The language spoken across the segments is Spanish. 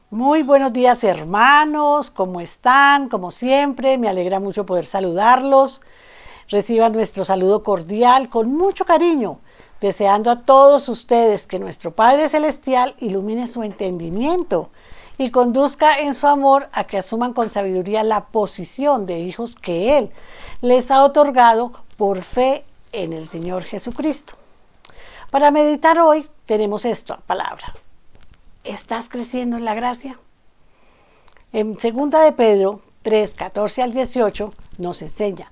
Muy buenos días, hermanos, ¿cómo están? Como siempre, me alegra mucho poder saludarlos. Reciban nuestro saludo cordial con mucho cariño, deseando a todos ustedes que nuestro Padre Celestial ilumine su entendimiento y conduzca en su amor a que asuman con sabiduría la posición de hijos que Él les ha otorgado por fe en el Señor Jesucristo. Para meditar hoy tenemos esta palabra: ¿estás creciendo en la gracia? En 2 de Pedro 3, 14 al 18 nos enseña: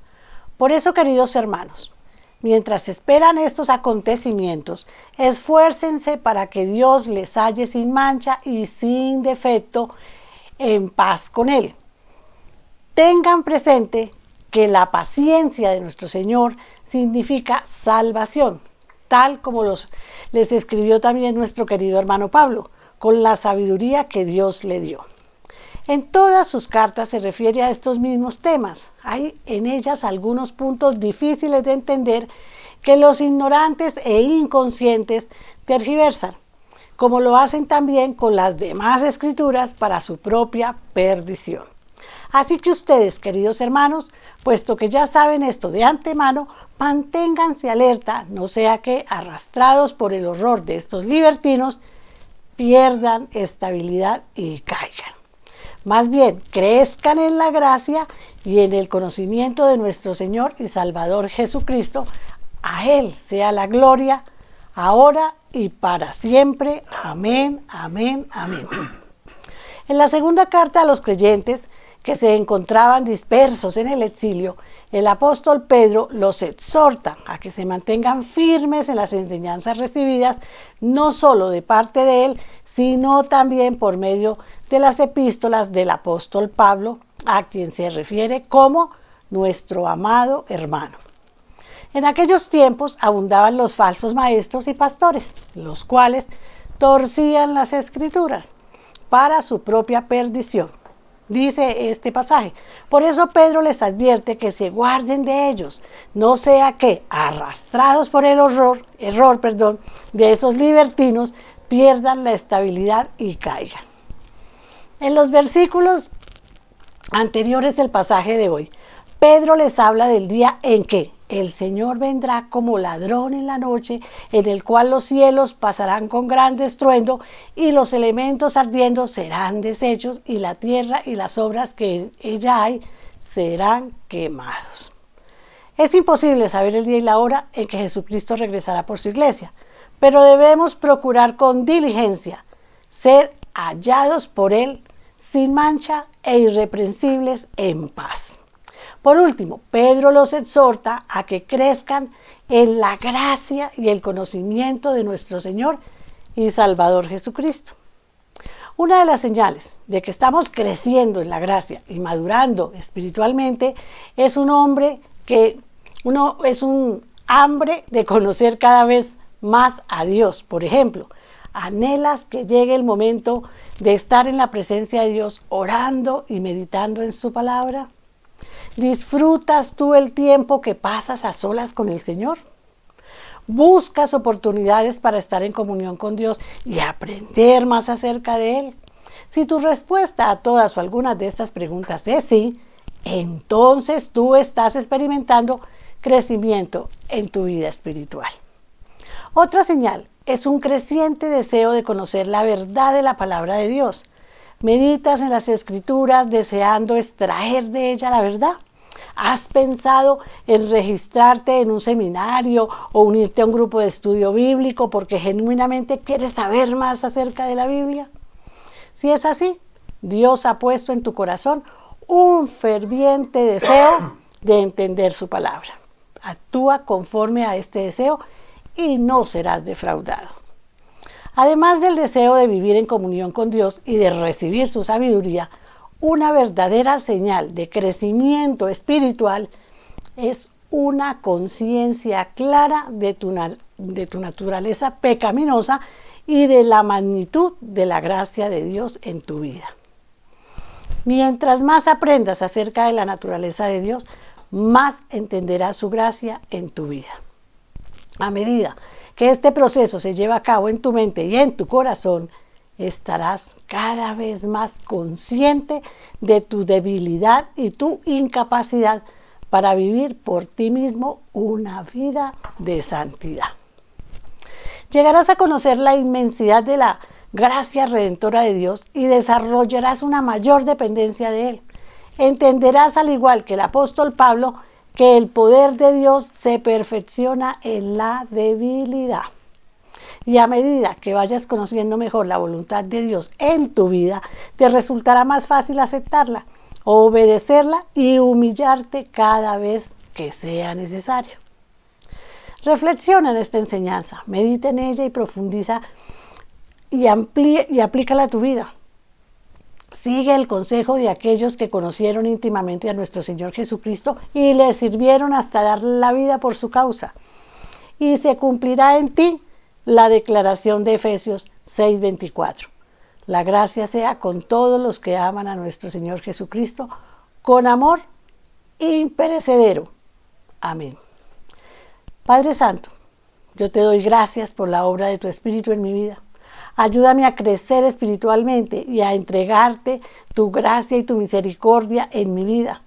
por eso, queridos hermanos, mientras esperan estos acontecimientos, esfuércense para que Dios les halle sin mancha y sin defecto, en paz con Él. Tengan presente que la paciencia de nuestro Señor significa salvación, tal como les escribió también nuestro querido hermano Pablo, con la sabiduría que Dios le dio. En todas sus cartas se refiere a estos mismos temas. Hay en ellas algunos puntos difíciles de entender que los ignorantes e inconscientes tergiversan, como lo hacen también con las demás escrituras para su propia perdición. Así que ustedes, queridos hermanos, puesto que ya saben esto de antemano, manténganse alerta, no sea que, arrastrados por el horror de estos libertinos, pierdan estabilidad y caigan. Más bien, crezcan en la gracia y en el conocimiento de nuestro Señor y Salvador Jesucristo. A Él sea la gloria, ahora y para siempre. Amén, amén, amén. En la segunda carta a los creyentes que se encontraban dispersos en el exilio, el apóstol Pedro los exhorta a que se mantengan firmes en las enseñanzas recibidas, no solo de parte de él, sino también por medio de las epístolas del apóstol Pablo, a quien se refiere como nuestro amado hermano. En aquellos tiempos abundaban los falsos maestros y pastores, los cuales torcían las escrituras para su propia perdición. Dice este pasaje: por eso Pedro les advierte que se guarden de ellos, no sea que, arrastrados por el error de esos libertinos, pierdan la estabilidad y caigan. En los versículos anteriores del pasaje de hoy, Pedro les habla del día en que el Señor vendrá como ladrón en la noche, en el cual los cielos pasarán con gran estruendo y los elementos ardiendo serán deshechos y la tierra y las obras que en ella hay serán quemados. Es imposible saber el día y la hora en que Jesucristo regresará por su iglesia, pero debemos procurar con diligencia ser hallados por Él sin mancha e irreprensibles en paz. Por último, Pedro los exhorta a que crezcan en la gracia y el conocimiento de nuestro Señor y Salvador Jesucristo. Una de las señales de que estamos creciendo en la gracia y madurando espiritualmente es un hambre de conocer cada vez más a Dios. Por ejemplo, ¿anhelas que llegue el momento de estar en la presencia de Dios orando y meditando en su palabra? ¿Disfrutas tú el tiempo que pasas a solas con el Señor? ¿Buscas oportunidades para estar en comunión con Dios y aprender más acerca de Él? Si tu respuesta a todas o algunas de estas preguntas es sí, entonces tú estás experimentando crecimiento en tu vida espiritual. Otra señal es un creciente deseo de conocer la verdad de la palabra de Dios. ¿Meditas en las Escrituras deseando extraer de ella la verdad? ¿Has pensado en registrarte en un seminario o unirte a un grupo de estudio bíblico porque genuinamente quieres saber más acerca de la Biblia? Si es así, Dios ha puesto en tu corazón un ferviente deseo de entender su palabra. Actúa conforme a este deseo y no serás defraudado. Además del deseo de vivir en comunión con Dios y de recibir su sabiduría, una verdadera señal de crecimiento espiritual es una conciencia clara de tu naturaleza pecaminosa y de la magnitud de la gracia de Dios en tu vida. Mientras más aprendas acerca de la naturaleza de Dios, más entenderás su gracia en tu vida. A medida que este proceso se lleva a cabo en tu mente y en tu corazón, estarás cada vez más consciente de tu debilidad y tu incapacidad para vivir por ti mismo una vida de santidad. Llegarás a conocer la inmensidad de la gracia redentora de Dios y desarrollarás una mayor dependencia de Él. Entenderás, al igual que el apóstol Pablo, que el poder de Dios se perfecciona en la debilidad. Y a medida que vayas conociendo mejor la voluntad de Dios en tu vida, te resultará más fácil aceptarla, obedecerla y humillarte cada vez que sea necesario. Reflexiona en esta enseñanza, medita en ella y profundiza y aplícala a tu vida. Sigue el consejo de aquellos que conocieron íntimamente a nuestro Señor Jesucristo y le sirvieron hasta darle la vida por su causa. Y se cumplirá en ti la declaración de Efesios 6:24. La gracia sea con todos los que aman a nuestro Señor Jesucristo con amor imperecedero. Amén. Padre Santo, yo te doy gracias por la obra de tu Espíritu en mi vida. Ayúdame a crecer espiritualmente y a entregarte tu gracia y tu misericordia en mi vida.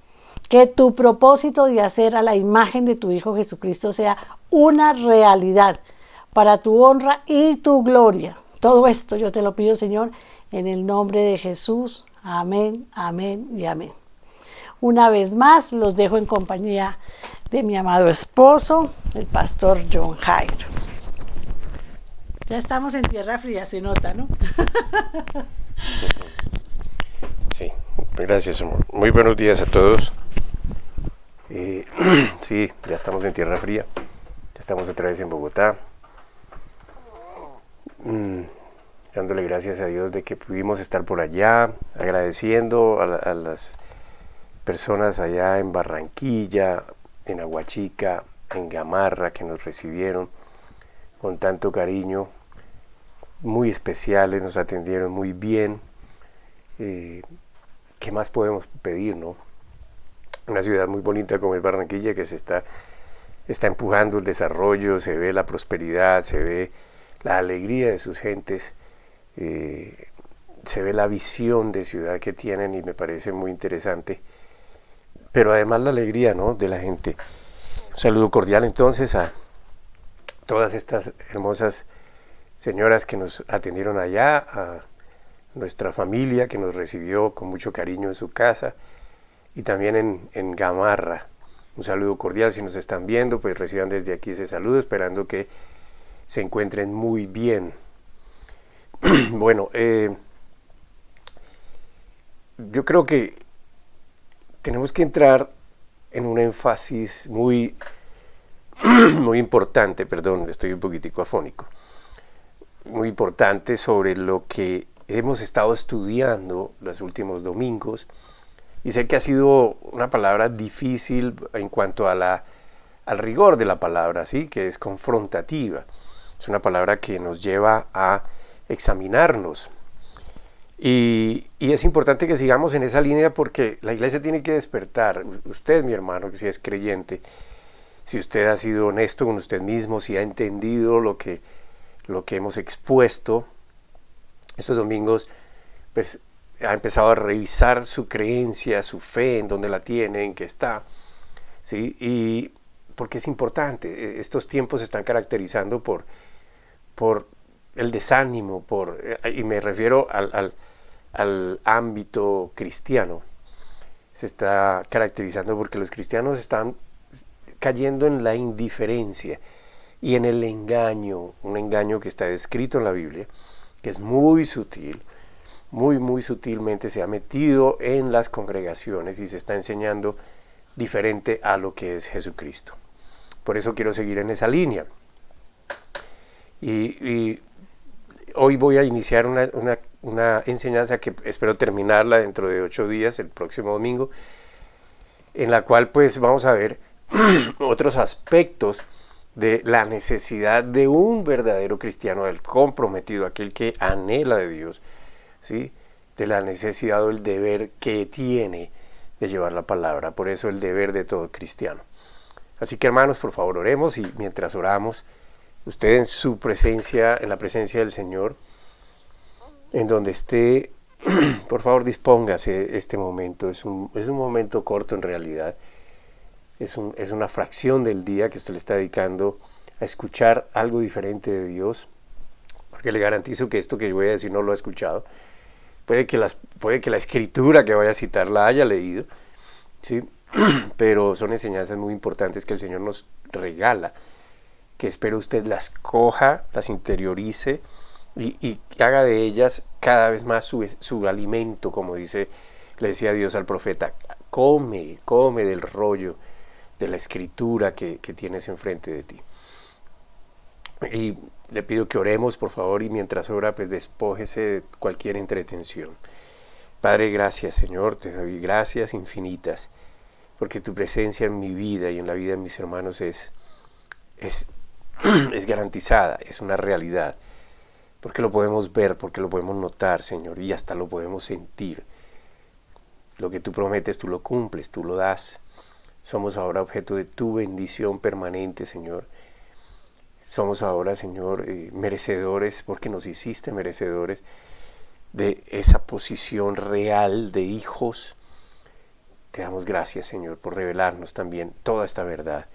Que tu propósito de hacer a la imagen de tu Hijo Jesucristo sea una realidad para tu honra y tu gloria. Todo esto yo te lo pido, Señor, en el nombre de Jesús. Amén, amén y amén. Una vez más, los dejo en compañía de mi amado esposo, el pastor John Jairo. Ya estamos en tierra fría, se nota, ¿no? Sí, gracias, amor. Muy buenos días a todos. Sí, ya estamos en tierra fría. Ya estamos otra vez en Bogotá. Dándole gracias a Dios de que pudimos estar por allá, agradeciendo a las personas allá en Barranquilla, en Aguachica, en Gamarra, que nos recibieron con tanto cariño, muy especiales, nos atendieron muy bien. ¿Qué más podemos pedir, no? Una ciudad muy bonita como es Barranquilla, que se está empujando el desarrollo, se ve la prosperidad, se ve la alegría de sus gentes, se ve la visión de ciudad que tienen y me parece muy interesante, pero además la alegría, ¿no?, de la gente. Un saludo cordial entonces a todas estas hermosas señoras que nos atendieron allá, a nuestra familia que nos recibió con mucho cariño en su casa, y también en Gamarra. Un saludo cordial, si nos están viendo, pues reciban desde aquí ese saludo, esperando que se encuentren muy bien. Bueno, yo creo que tenemos que entrar en un énfasis muy importante, perdón, estoy un poquitico afónico, muy importante sobre lo que hemos estado estudiando los últimos domingos, y sé que ha sido una palabra difícil en cuanto a al rigor de la palabra, ¿sí?, que es confrontativa. Es una palabra que nos lleva a examinarnos. Y es importante que sigamos en esa línea porque la iglesia tiene que despertar. Usted, mi hermano, que si es creyente, si usted ha sido honesto con usted mismo, si ha entendido lo que hemos expuesto estos domingos, pues ha empezado a revisar su creencia, su fe, en dónde la tiene, en qué está, ¿sí? Y porque es importante. Estos tiempos se están caracterizando por el desánimo, y me refiero al ámbito cristiano. Se está caracterizando porque los cristianos están cayendo en la indiferencia y en el engaño, un engaño que está descrito en la Biblia, que es muy sutil, muy sutilmente se ha metido en las congregaciones y se está enseñando diferente a lo que es Jesucristo. Por eso quiero seguir en esa línea. Y hoy voy a iniciar una enseñanza que espero terminarla dentro de 8 días, el próximo domingo, en la cual pues vamos a ver otros aspectos de la necesidad de un verdadero cristiano, del comprometido, aquel que anhela de Dios, ¿sí?, de la necesidad o el deber que tiene de llevar la palabra. Por eso el deber de todo cristiano. Así que, hermanos, por favor, oremos, y mientras oramos, usted en su presencia, en la presencia del Señor, en donde esté, por favor dispóngase este momento. Es un momento corto en realidad. Es una fracción del día que usted le está dedicando a escuchar algo diferente de Dios, porque le garantizo que esto que yo voy a decir no lo ha escuchado. Puede que la escritura que vaya a citar la haya leído, ¿sí? Pero son enseñanzas muy importantes que el Señor nos regala, que espero usted las coja, las interiorice y haga de ellas cada vez más su alimento, como le decía Dios al profeta. Come del rollo de la escritura que tienes enfrente de ti. Y le pido que oremos, por favor, y mientras ora, pues despójese de cualquier entretención. Padre, gracias, Señor, te doy gracias infinitas, porque tu presencia en mi vida y en la vida de mis hermanos es garantizada, es una realidad, porque lo podemos ver, porque lo podemos notar, Señor, y hasta lo podemos sentir. Lo que tú prometes, tú lo cumples, tú lo das. Somos ahora objeto de tu bendición permanente, Señor. Somos ahora, Señor, merecedores, porque nos hiciste merecedores de esa posición real de hijos. Te damos gracias, Señor, por revelarnos también toda esta verdad,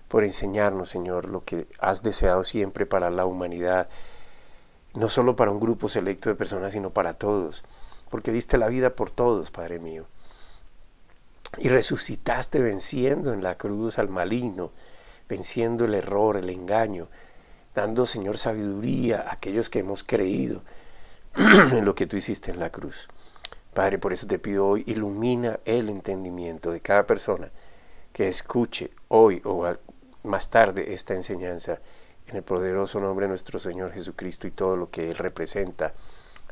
por enseñarnos, Señor, lo que has deseado siempre para la humanidad, no solo para un grupo selecto de personas, sino para todos, porque diste la vida por todos, Padre mío. Y resucitaste venciendo en la cruz al maligno, venciendo el error, el engaño, dando, Señor, sabiduría a aquellos que hemos creído en lo que tú hiciste en la cruz. Padre, por eso te pido hoy, ilumina el entendimiento de cada persona que escuche hoy o más tarde esta enseñanza, en el poderoso nombre de nuestro Señor Jesucristo y todo lo que Él representa.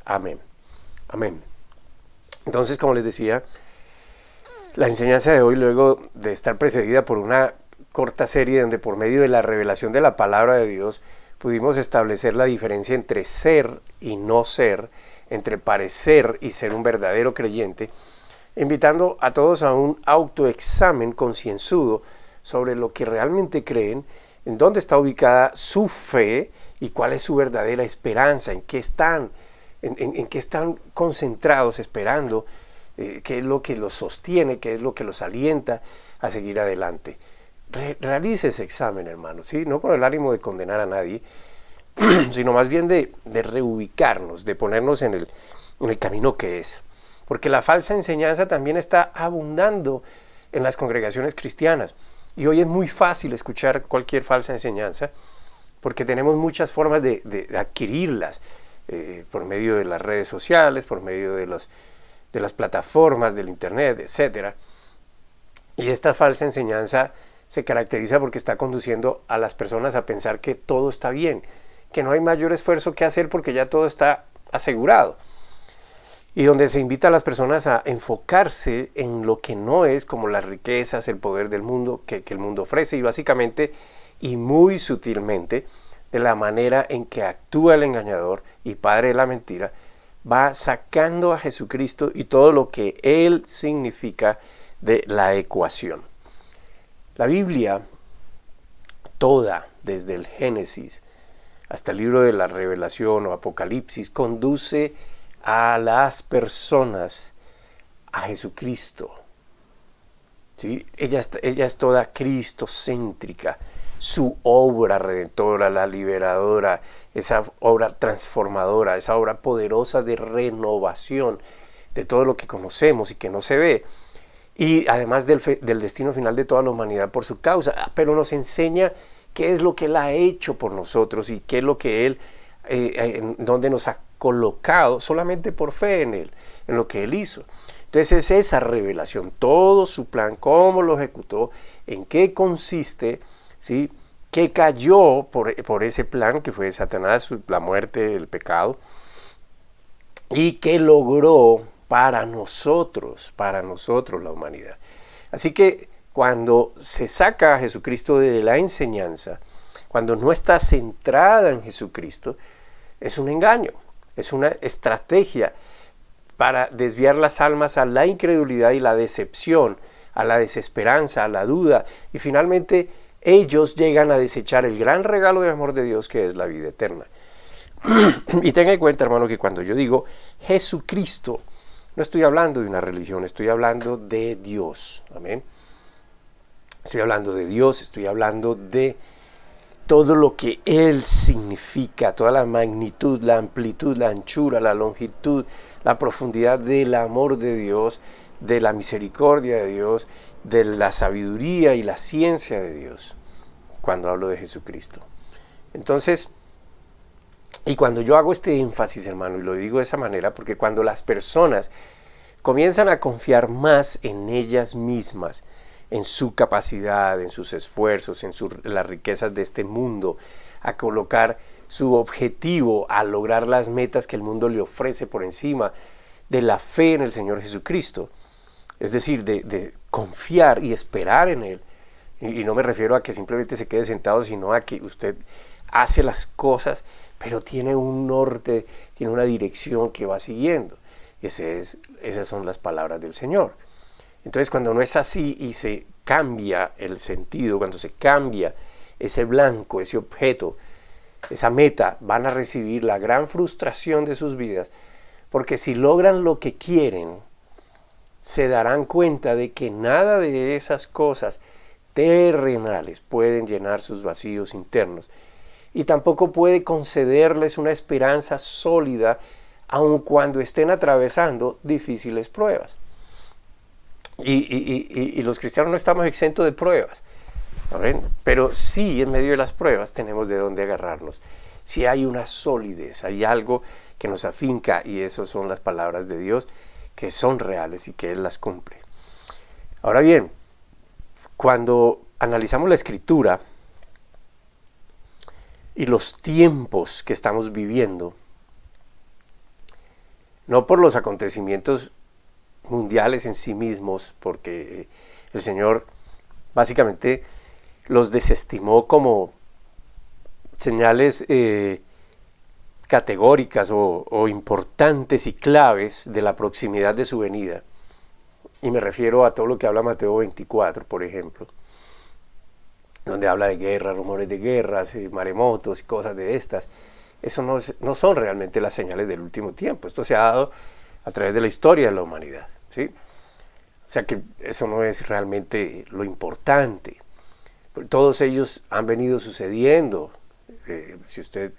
Amén. Amén. Entonces, como les decía, la enseñanza de hoy, luego de estar precedida por una corta serie donde por medio de la revelación de la palabra de Dios pudimos establecer la diferencia entre ser y no ser, entre parecer y ser un verdadero creyente, invitando a todos a un autoexamen concienzudo sobre lo que realmente creen, en dónde está ubicada su fe y cuál es su verdadera esperanza, en qué están concentrados esperando, qué es lo que los sostiene, qué es lo que los alienta a seguir adelante. Realice ese examen, hermano, ¿sí? No con el ánimo de condenar a nadie, sino más bien de reubicarnos, de ponernos en el camino que es. Porque la falsa enseñanza también está abundando en las congregaciones cristianas. Y hoy es muy fácil escuchar cualquier falsa enseñanza, porque tenemos muchas formas de adquirirlas, por medio de las redes sociales, por medio de las plataformas del internet, etc. Y esta falsa enseñanza se caracteriza porque está conduciendo a las personas a pensar que todo está bien, que no hay mayor esfuerzo que hacer porque ya todo está asegurado. Y donde se invita a las personas a enfocarse en lo que no es, como las riquezas, el poder del mundo que el mundo ofrece, y básicamente y muy sutilmente, de la manera en que actúa el engañador y padre de la mentira, va sacando a Jesucristo y todo lo que Él significa de la ecuación. La Biblia, toda, desde el Génesis hasta el libro de la Revelación o Apocalipsis, conduce a las personas a Jesucristo. ¿Sí? Ella es toda cristocéntrica. Su obra redentora, la liberadora, esa obra transformadora, esa obra poderosa de renovación de todo lo que conocemos y que no se ve, y además del destino final de toda la humanidad por su causa, pero nos enseña qué es lo que Él ha hecho por nosotros y qué es lo que Él, donde nos ha colocado solamente por fe en Él, en lo que Él hizo. Entonces es esa revelación, todo su plan, cómo lo ejecutó, en qué consiste, ¿sí? ¿Qué cayó por ese plan que fue Satanás, la muerte, el pecado? Y qué logró para nosotros la humanidad. Así que cuando se saca a Jesucristo de la enseñanza, cuando no está centrada en Jesucristo, es un engaño, es una estrategia para desviar las almas a la incredulidad y la decepción, a la desesperanza, a la duda, y finalmente ellos llegan a desechar el gran regalo de amor de Dios que es la vida eterna. Y tenga en cuenta, hermano, que cuando yo digo Jesucristo, no estoy hablando de una religión, estoy hablando de Dios. Amén. Estoy hablando de Dios, estoy hablando de todo lo que Él significa, toda la magnitud, la amplitud, la anchura, la longitud, la profundidad del amor de Dios, de la misericordia de Dios, de la sabiduría y la ciencia de Dios, cuando hablo de Jesucristo. Entonces, y cuando yo hago este énfasis, hermano, y lo digo de esa manera, porque cuando las personas comienzan a confiar más en ellas mismas, en su capacidad, en sus esfuerzos, en las riquezas de este mundo, a colocar su objetivo, a lograr las metas que el mundo le ofrece por encima de la fe en el Señor Jesucristo, es decir, de confiar y esperar en Él, y no me refiero a que simplemente se quede sentado, sino a que usted hace las cosas, pero tiene un norte, tiene una dirección que va siguiendo. Esas son las palabras del Señor. Entonces, cuando no es así y se cambia el sentido, cuando se cambia ese blanco, ese objeto, esa meta, van a recibir la gran frustración de sus vidas, porque si logran lo que quieren, se darán cuenta de que nada de esas cosas terrenales pueden llenar sus vacíos internos, y tampoco puede concederles una esperanza sólida, aun cuando estén atravesando difíciles pruebas. Y los cristianos no estamos exentos de pruebas, ¿ven? Pero sí, en medio de las pruebas tenemos de dónde agarrarnos. Si hay una solidez, hay algo que nos afinca, y esas son las palabras de Dios, que son reales y que Él las cumple. Ahora bien, cuando analizamos la Escritura y los tiempos que estamos viviendo, no por los acontecimientos mundiales en sí mismos, porque el Señor básicamente los desestimó como señales categóricas o importantes y claves de la proximidad de su venida. Y me refiero a todo lo que habla Mateo 24, por ejemplo, donde habla de guerra, rumores de guerras, maremotos y cosas de estas. Eso no son realmente las señales del último tiempo. Esto se ha dado a través de la historia de la humanidad, ¿sí? O sea que eso no es realmente lo importante. Todos ellos han venido sucediendo, si usted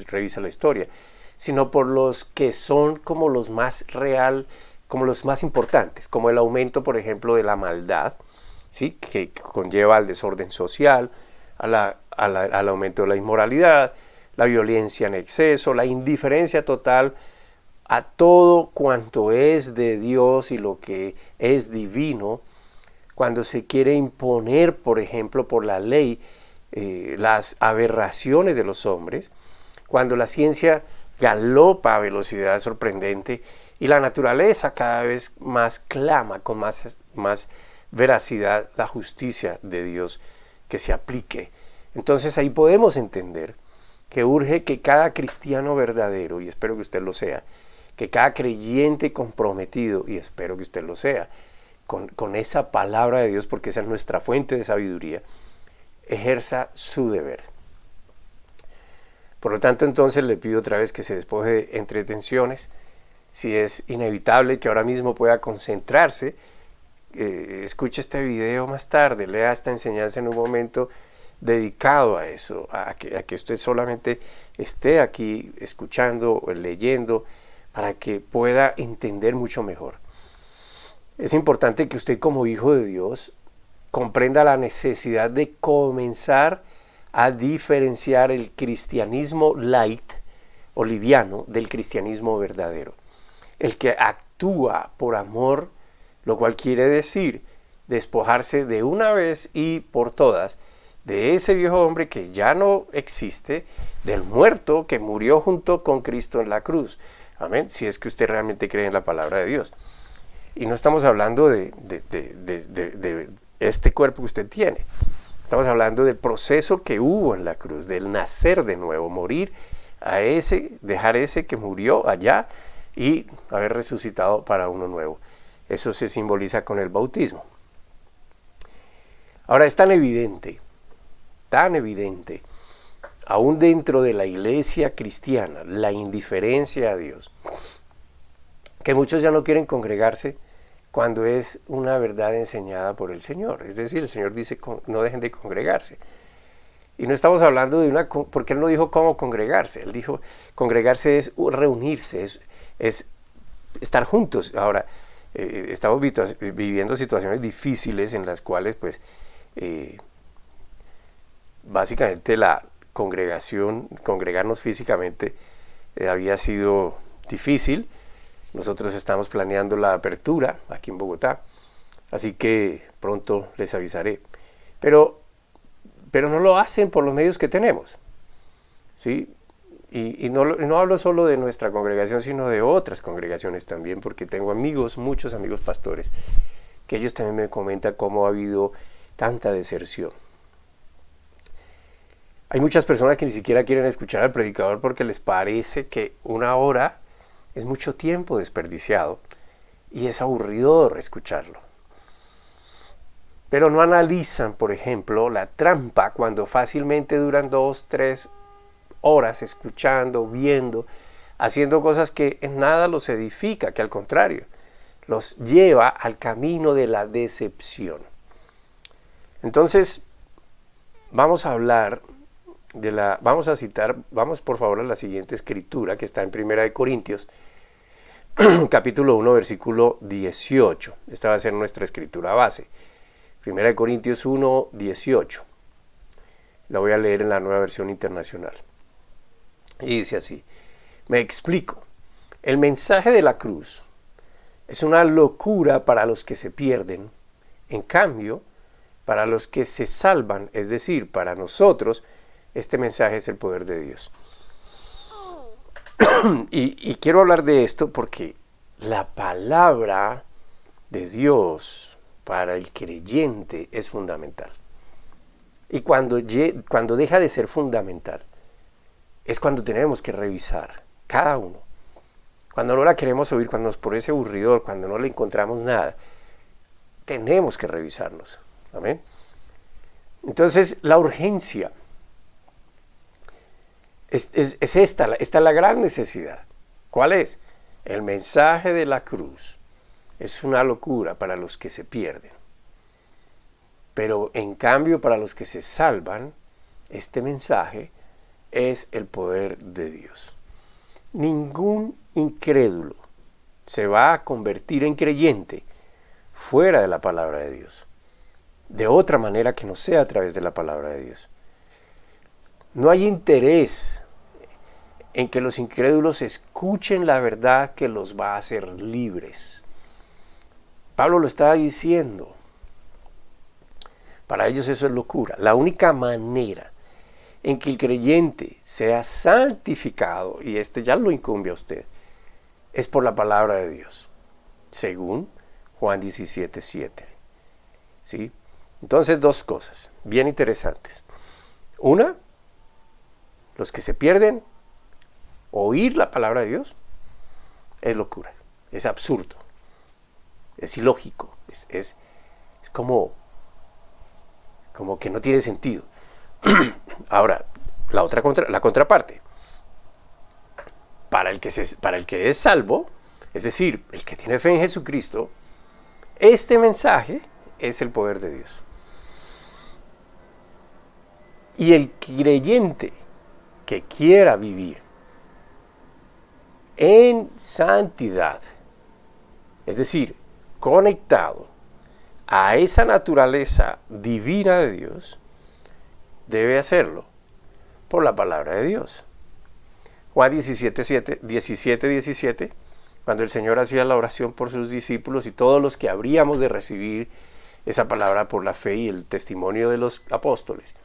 revisa la historia, sino por los que son como los más real, como los más importantes, como el aumento, por ejemplo, de la maldad, ¿sí? Que conlleva al desorden social, al aumento de la inmoralidad, la violencia en exceso, la indiferencia total a todo cuanto es de Dios y lo que es divino, cuando se quiere imponer, por ejemplo, por la ley, las aberraciones de los hombres, cuando la ciencia galopa a velocidad sorprendente y la naturaleza cada vez más clama con más veracidad la justicia de Dios que se aplique. Entonces ahí podemos entender que urge que cada cristiano verdadero, y espero que usted lo sea, que cada creyente comprometido, y espero que usted lo sea, con esa palabra de Dios, porque esa es nuestra fuente de sabiduría, ejerza su deber. Por lo tanto, entonces le pido otra vez que se despoje de entretenciones. Si es inevitable que ahora mismo pueda concentrarse, escuche este video más tarde, lea esta enseñanza en un momento dedicado a eso, a que usted solamente esté aquí escuchando o leyendo para que pueda entender mucho mejor. Es importante que usted como hijo de Dios comprenda la necesidad de comenzar a diferenciar el cristianismo light o liviano del cristianismo verdadero. El que actúa por amor, lo cual quiere decir despojarse de una vez y por todas de ese viejo hombre que ya no existe, del muerto que murió junto con Cristo en la cruz. Amén, si es que usted realmente cree en la palabra de Dios. Y no estamos hablando de este cuerpo que usted tiene. Estamos hablando del proceso que hubo en la cruz, del nacer de nuevo, morir a ese, dejar ese que murió allá y haber resucitado para uno nuevo. Eso se simboliza con el bautismo. Ahora es tan evidente aún dentro de la iglesia cristiana, la indiferencia a Dios, que muchos ya no quieren congregarse cuando es una verdad enseñada por el Señor. Es decir, el Señor dice, no dejen de congregarse. Y no estamos hablando de porque Él no dijo cómo congregarse. Él dijo, congregarse es reunirse, es estar juntos. Ahora, estamos viviendo situaciones difíciles en las cuales, pues, básicamente la congregarnos físicamente, había sido difícil. Nosotros estamos planeando la apertura aquí en Bogotá, así que pronto les avisaré. Pero no lo hacen por los medios que tenemos, ¿sí? Y no hablo solo de nuestra congregación, sino de otras congregaciones también, porque tengo muchos amigos pastores, que ellos también me comentan cómo ha habido tanta deserción. Hay muchas personas que ni siquiera quieren escuchar al predicador porque les parece que una hora es mucho tiempo desperdiciado y es aburridor escucharlo. Pero no analizan, por ejemplo, la trampa cuando fácilmente duran 2, 3 horas escuchando, viendo, haciendo cosas que en nada los edifica, que al contrario, los lleva al camino de la decepción. Entonces, vamos por favor a la siguiente escritura que está en 1 Corintios, capítulo 1, versículo 18. Esta va a ser nuestra escritura base. 1 Corintios 1, 18. La voy a leer en la Nueva Versión Internacional. Y dice así, me explico. El mensaje de la cruz es una locura para los que se pierden. En cambio, para los que se salvan, es decir, para nosotros, este mensaje es el poder de Dios. Y quiero hablar de esto porque la palabra de Dios para el creyente es fundamental. Y cuando deja de ser fundamental, es cuando tenemos que revisar, cada uno. Cuando no la queremos oír, cuando nos parece aburridor, cuando no le encontramos nada, tenemos que revisarnos. ¿Amén? Entonces, la urgencia es esta la gran necesidad. ¿Cuál es? El mensaje de la cruz es una locura para los que se pierden. Pero en cambio, para los que se salvan, este mensaje es el poder de Dios. Ningún incrédulo se va a convertir en creyente fuera de la palabra de Dios. De otra manera que no sea a través de la palabra de Dios. No hay interés en que los incrédulos escuchen la verdad que los va a hacer libres. Pablo lo estaba diciendo. Para ellos eso es locura. La única manera en que el creyente sea santificado, y ya lo incumbe a usted, es por la palabra de Dios, según Juan 17:7. ¿Sí? Entonces, dos cosas bien interesantes. Una, los que se pierden, oír la palabra de Dios es locura, es absurdo, es ilógico, es como que no tiene sentido. Ahora, la contraparte, para el que es salvo, es decir, el que tiene fe en Jesucristo, este mensaje es el poder de Dios. Y el creyente que quiera vivir en santidad, es decir, conectado a esa naturaleza divina de Dios, debe hacerlo por la palabra de Dios. Juan 17:17, cuando el Señor hacía la oración por sus discípulos y todos los que habríamos de recibir esa palabra por la fe y el testimonio de los apóstoles.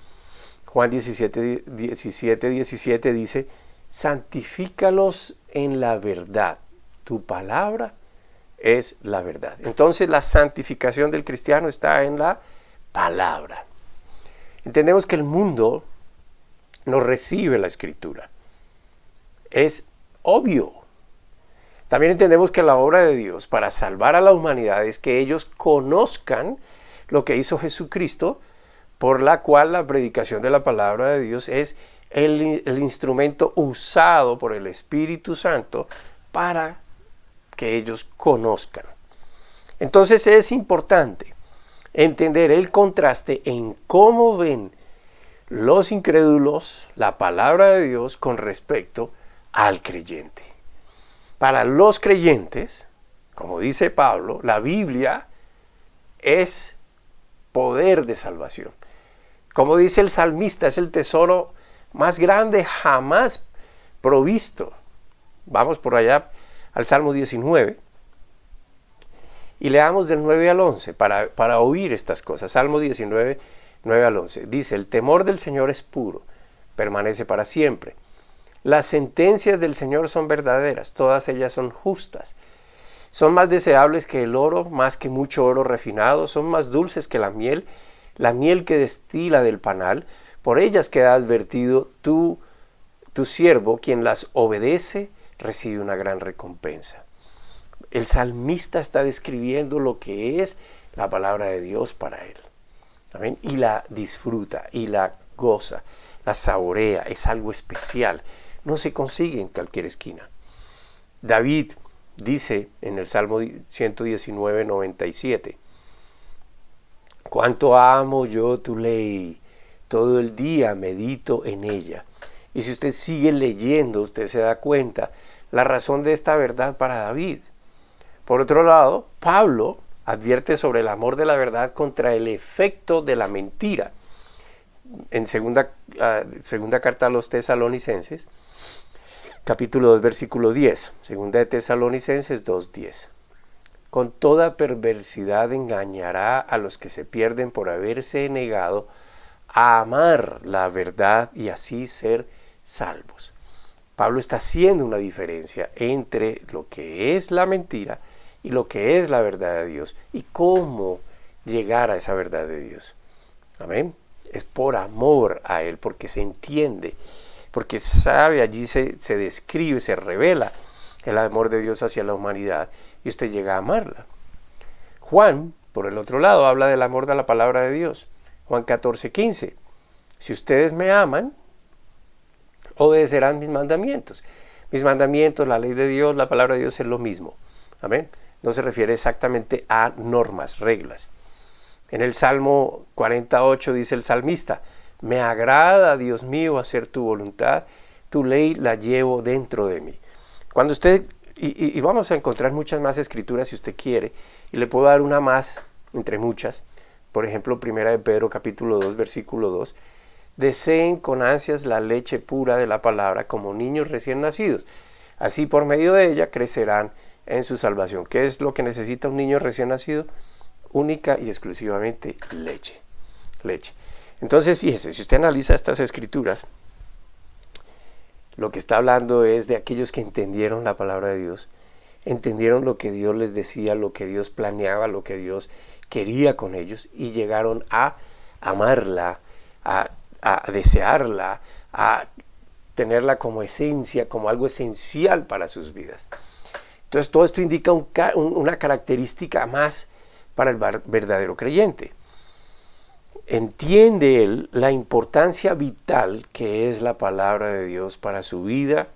Juan 17:17 dice, santifícalos en la verdad, tu palabra es la verdad. Entonces la santificación del cristiano está en la palabra. Entendemos que el mundo no recibe la escritura. Es obvio. También entendemos que la obra de Dios para salvar a la humanidad es que ellos conozcan lo que hizo Jesucristo, por la cual la predicación de la palabra de Dios es el instrumento usado por el Espíritu Santo para que ellos conozcan. Entonces es importante entender el contraste en cómo ven los incrédulos la palabra de Dios con respecto al creyente. Para los creyentes, como dice Pablo, la Biblia es poder de salvación. Como dice el salmista, es el tesoro más grande jamás provisto. Vamos por allá al Salmo 19 y leamos del 9 al 11 para oír estas cosas. Salmo 19, 9 al 11. Dice, el temor del Señor es puro, permanece para siempre. Las sentencias del Señor son verdaderas, todas ellas son justas. Son más deseables que el oro, más que mucho oro refinado, son más dulces que la miel que destila del panal. Por ellas queda advertido tu siervo, quien las obedece, recibe una gran recompensa. El salmista está describiendo lo que es la palabra de Dios para él. ¿Amén? Y la disfruta, y la goza, la saborea, es algo especial. No se consigue en cualquier esquina. David dice en el Salmo 119, 97, cuánto amo yo tu ley, todo el día medito en ella. Y si usted sigue leyendo, usted se da cuenta la razón de esta verdad para David. Por otro lado, Pablo advierte sobre el amor de la verdad contra el efecto de la mentira. En segunda carta a los Tesalonicenses, capítulo 2, versículo 10. Segunda de Tesalonicenses 2:10. Con toda perversidad engañará a los que se pierden por haberse negado a amar la verdad y así ser salvos. Pablo está haciendo una diferencia entre lo que es la mentira y lo que es la verdad de Dios y cómo llegar a esa verdad de Dios. Amén. Es por amor a Él, porque se entiende, porque sabe, allí se describe, se revela el amor de Dios hacia la humanidad y usted llega a amarla. Juan, por el otro lado, habla del amor de la palabra de Dios. Juan 14:15. Si ustedes me aman, obedecerán mis mandamientos. Mis mandamientos, la ley de Dios, la palabra de Dios es lo mismo. Amén. No se refiere exactamente a normas, reglas. En el Salmo 48 dice el salmista, me agrada, Dios mío, hacer tu voluntad, tu ley la llevo dentro de mí. Cuando usted, y vamos a encontrar muchas más escrituras si usted quiere, y le puedo dar una más entre muchas, por ejemplo, 1 de Pedro capítulo 2, versículo 2, deseen con ansias la leche pura de la palabra como niños recién nacidos. Así por medio de ella crecerán en su salvación. ¿Qué es lo que necesita un niño recién nacido? Única y exclusivamente leche. Leche. Entonces, fíjese, si usted analiza estas escrituras, lo que está hablando es de aquellos que entendieron la palabra de Dios, entendieron lo que Dios les decía, lo que Dios planeaba, lo que Dios quería con ellos y llegaron a amarla, a desearla, a tenerla como esencia, como algo esencial para sus vidas. Entonces todo esto indica una característica más para el verdadero creyente. Entiende él la importancia vital que es la palabra de Dios para su vida,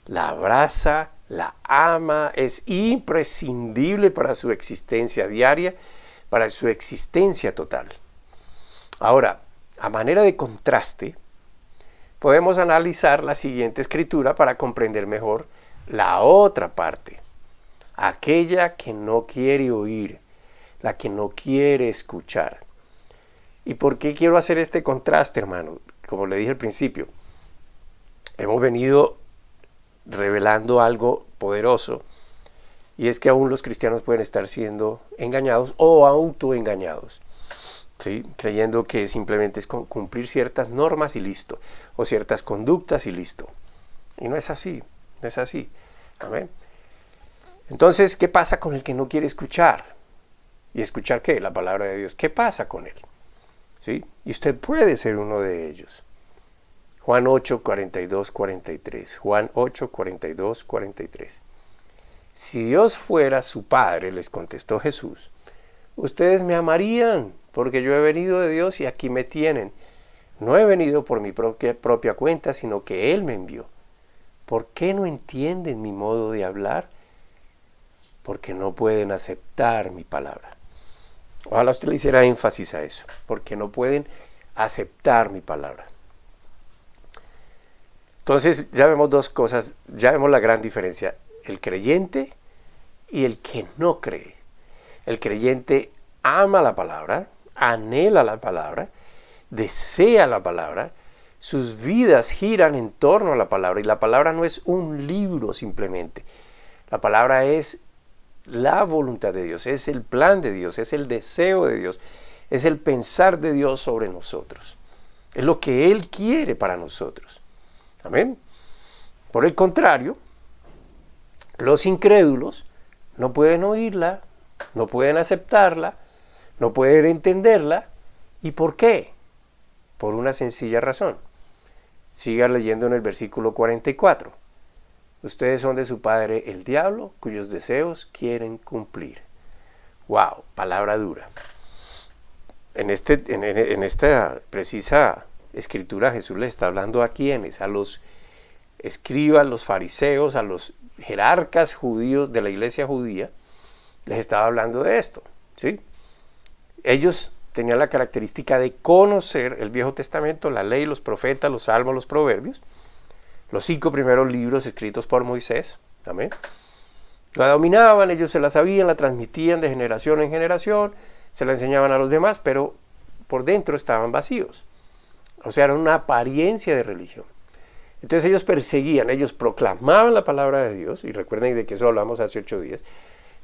la abraza, la ama, es imprescindible para su existencia diaria, para su existencia total. Ahora, a manera de contraste, podemos analizar la siguiente escritura para comprender mejor la otra parte, aquella que no quiere oír, la que no quiere escuchar. ¿Y por qué quiero hacer este contraste, hermano? Como le dije al principio, hemos venido revelando algo poderoso, y es que aún los cristianos pueden estar siendo engañados o autoengañados, ¿sí? Creyendo que simplemente es cumplir ciertas normas y listo, o ciertas conductas y listo. Y no es así, no es así. Amén. Entonces, ¿qué pasa con el que no quiere escuchar? ¿Y escuchar qué? La palabra de Dios. ¿Qué pasa con él? ¿Sí? Y usted puede ser uno de ellos. Juan 8, 42, 43. Juan 8, 42, 43. Si Dios fuera su Padre, les contestó Jesús, ustedes me amarían, porque yo he venido de Dios y aquí me tienen. No he venido por mi propia cuenta, sino que Él me envió. ¿Por qué no entienden mi modo de hablar? Porque no pueden aceptar mi palabra. Ojalá usted le hiciera énfasis a eso, porque no pueden aceptar mi palabra. Entonces ya vemos dos cosas, ya vemos la gran diferencia, el creyente y el que no cree. El creyente ama la palabra, anhela la palabra, desea la palabra, sus vidas giran en torno a la palabra, y la palabra no es un libro simplemente, la palabra es la voluntad de Dios, es el plan de Dios, es el deseo de Dios, es el pensar de Dios sobre nosotros, es lo que Él quiere para nosotros. Amén. Por el contrario, los incrédulos no pueden oírla, no pueden aceptarla, no pueden entenderla. ¿Y por qué? Por una sencilla razón. Siga leyendo en el versículo 44. Ustedes son de su padre el diablo, cuyos deseos quieren cumplir. ¡Wow! Palabra dura. En esta precisa escritura Jesús le está hablando a quienes, a los escribas, los fariseos, a los jerarcas judíos de la iglesia judía, les estaba hablando de esto, ¿sí? Ellos tenían la característica de conocer el Viejo Testamento, la ley, los profetas, los salmos, los proverbios, los 5 primeros libros escritos por Moisés, amén. La dominaban, ellos se la sabían, la transmitían de generación en generación, se la enseñaban a los demás, pero por dentro estaban vacíos. O sea, era una apariencia de religión. Entonces ellos perseguían, ellos proclamaban la palabra de Dios, y recuerden de que eso hablamos hace 8 días,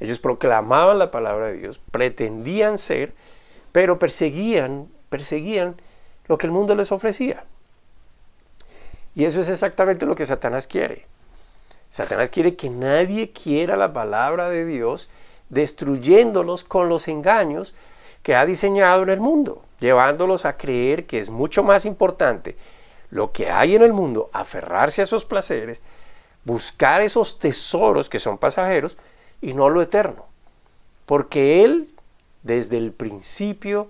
ellos proclamaban la palabra de Dios, pretendían ser, pero perseguían lo que el mundo les ofrecía. Y eso es exactamente lo que Satanás quiere. Satanás quiere que nadie quiera la palabra de Dios, destruyéndolos con los engaños que ha diseñado en el mundo, llevándolos a creer que es mucho más importante lo que hay en el mundo, aferrarse a esos placeres, buscar esos tesoros que son pasajeros y no lo eterno. Porque Él, desde el principio,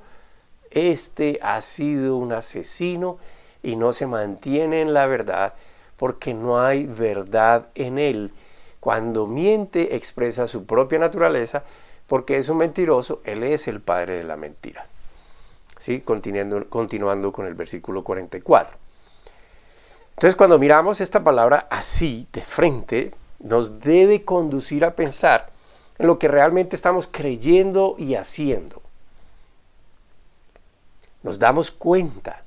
ha sido un asesino y no se mantiene en la verdad, porque no hay verdad en Él. Cuando miente, expresa su propia naturaleza, porque es un mentiroso. Él es el padre de la mentira. ¿Sí? Continuando con el versículo 44. Entonces, cuando miramos esta palabra así, de frente, nos debe conducir a pensar en lo que realmente estamos creyendo y haciendo. Nos damos cuenta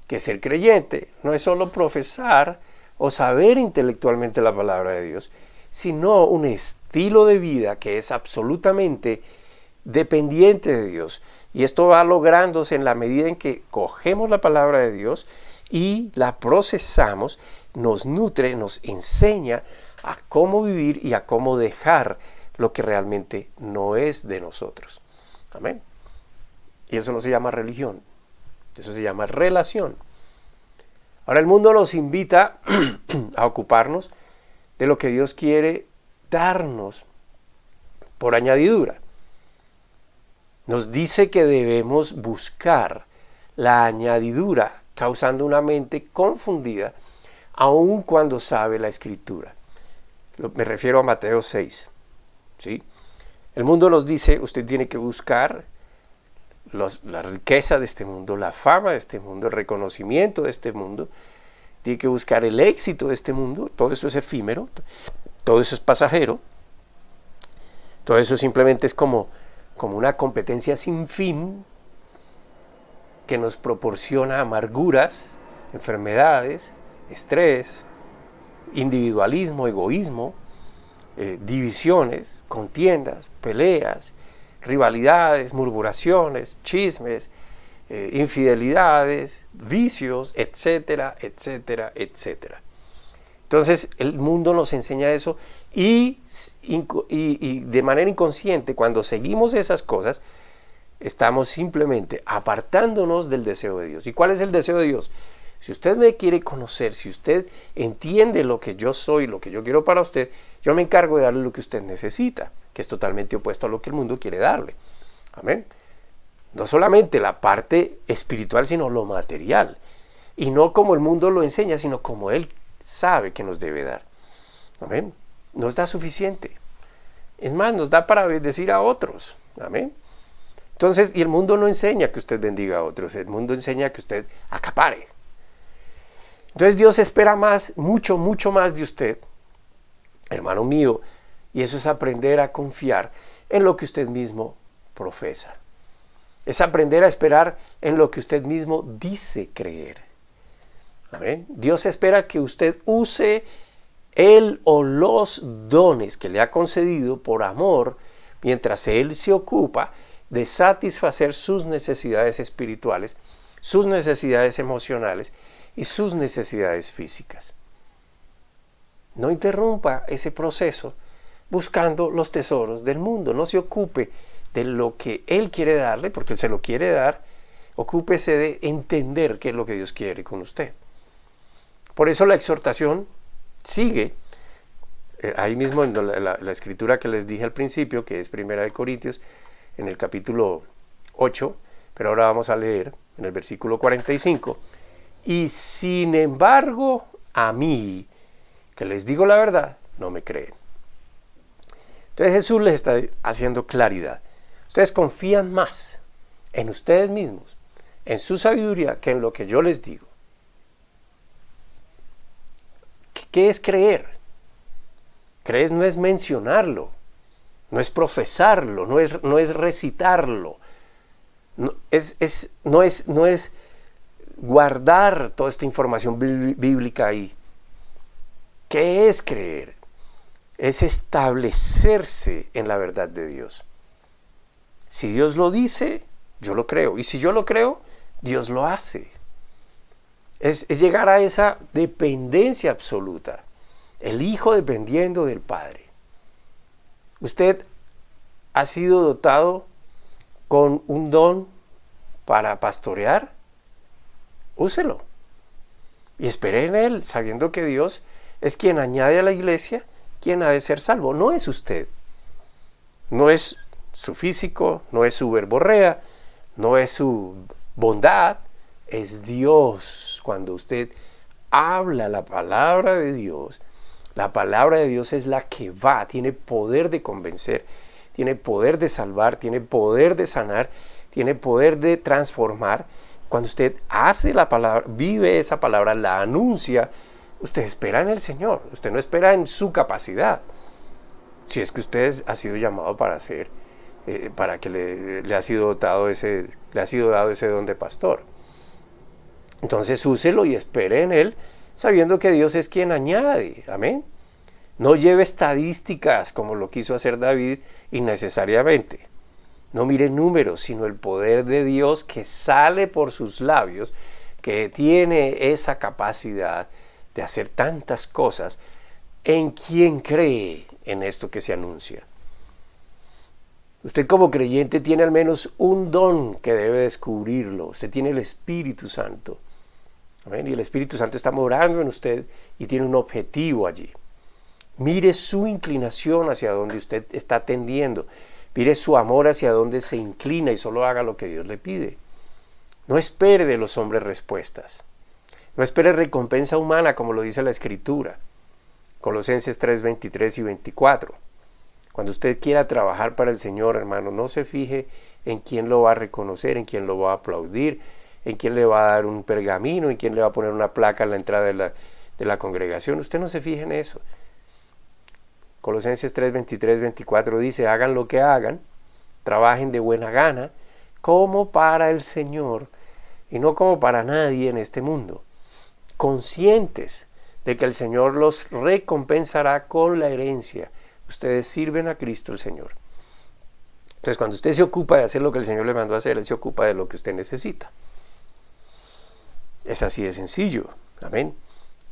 que ser creyente no es solo profesar o saber intelectualmente la palabra de Dios, sino un estilo de vida que es absolutamente dependiente de Dios. Y esto va lográndose en la medida en que cogemos la palabra de Dios y la procesamos, nos nutre, nos enseña a cómo vivir y a cómo dejar lo que realmente no es de nosotros. Amén. Y eso no se llama religión, eso se llama relación. Ahora el mundo nos invita a ocuparnos de lo que Dios quiere darnos por añadidura. Nos dice que debemos buscar la añadidura, causando una mente confundida, aun cuando sabe la Escritura. Me refiero a Mateo 6. ¿Sí? El mundo nos dice, usted tiene que buscar la riqueza de este mundo, la fama de este mundo, el reconocimiento de este mundo, tiene que buscar el éxito de este mundo. Todo eso es efímero, todo eso es pasajero, todo eso simplemente es como una competencia sin fin que nos proporciona amarguras, enfermedades, estrés, individualismo, egoísmo, divisiones, contiendas, peleas, rivalidades, murmuraciones, chismes, infidelidades, vicios, etcétera, etcétera, etcétera. Entonces el mundo nos enseña eso y de manera inconsciente, cuando seguimos esas cosas, estamos simplemente apartándonos del deseo de Dios. ¿Y cuál es el deseo de Dios? Si usted me quiere conocer, si usted entiende lo que yo soy, lo que yo quiero para usted, yo me encargo de darle lo que usted necesita, que es totalmente opuesto a lo que el mundo quiere darle. Amén. No solamente la parte espiritual, sino lo material. y no como el mundo lo enseña, sino como Él sabe que nos debe dar. Amén. Nos da suficiente. Es más, nos da para bendecir a otros. Amén. Entonces, y el mundo no enseña que usted bendiga a otros, el mundo enseña que usted acapare. Entonces Dios espera más, mucho, mucho más de usted, hermano mío, y eso es aprender a confiar en lo que usted mismo profesa. Es aprender a esperar en lo que usted mismo dice creer. Amén. Dios espera que usted use él o los dones que le ha concedido por amor, mientras Él se ocupa de satisfacer sus necesidades espirituales, sus necesidades emocionales y sus necesidades físicas. No interrumpa ese proceso buscando los tesoros del mundo. No se ocupe de lo que Él quiere darle, porque Él se lo quiere dar. Ocúpese de entender qué es lo que Dios quiere con usted. Por eso la exhortación sigue ahí mismo en la escritura que les dije al principio, que es 1 Corintios, en el capítulo 8, pero ahora vamos a leer en el versículo 45. Y sin embargo, a mí, que les digo la verdad, no me creen. Entonces Jesús les está haciendo claridad. Ustedes confían más en ustedes mismos, en su sabiduría, que en lo que yo les digo. ¿Qué es creer? Creer no es mencionarlo, no es profesarlo, no es recitarlo, no es guardar toda esta información bíblica ahí. ¿Qué es creer? Es establecerse en la verdad de Dios. Si Dios lo dice, yo lo creo. Y si yo lo creo, Dios lo hace. Es llegar a esa dependencia absoluta. El Hijo dependiendo del Padre. Usted ha sido dotado con un don para pastorear. Úselo. Y espere en Él, sabiendo que Dios es quien añade a la iglesia quien ha de ser salvo. No es usted. No es su físico, no es su verborrea, no es su bondad. Es Dios. Cuando usted habla la palabra de Dios, la palabra de Dios es la que va, tiene poder de convencer, tiene poder de salvar, tiene poder de sanar, tiene poder de transformar. Cuando usted hace la palabra, vive esa palabra, la anuncia, usted espera en el Señor, usted no espera en su capacidad. Si es que usted ha sido llamado para hacer, para que le ha sido dado ese don de pastor. Entonces úselo y espere en Él, sabiendo que Dios es quien añade. Amén. No lleve estadísticas como lo quiso hacer David innecesariamente. No mire números, sino el poder de Dios que sale por sus labios, que tiene esa capacidad de hacer tantas cosas en quien cree en esto que se anuncia. Usted como creyente tiene al menos un don que debe descubrirlo. Usted tiene el Espíritu Santo. ¿Amén? Y el Espíritu Santo está morando en usted y tiene un objetivo allí. Mire su inclinación hacia donde usted está tendiendo. Mire su amor hacia donde se inclina y solo haga lo que Dios le pide. No espere de los hombres respuestas. No espere recompensa humana como lo dice la Escritura. Colosenses 3, 23 y 24. Cuando usted quiera trabajar para el Señor, hermano, no se fije en quién lo va a reconocer, en quién lo va a aplaudir, en quién le va a dar un pergamino, en quién le va a poner una placa en la entrada de la congregación. Usted no se fije en eso. Colosenses 3, 23, 24 dice, hagan lo que hagan, trabajen de buena gana, como para el Señor y no como para nadie en este mundo, conscientes de que el Señor los recompensará con la herencia. Ustedes sirven a Cristo el Señor. Entonces, cuando usted se ocupa de hacer lo que el Señor le mandó a hacer, Él se ocupa de lo que usted necesita. Es así de sencillo. Amén.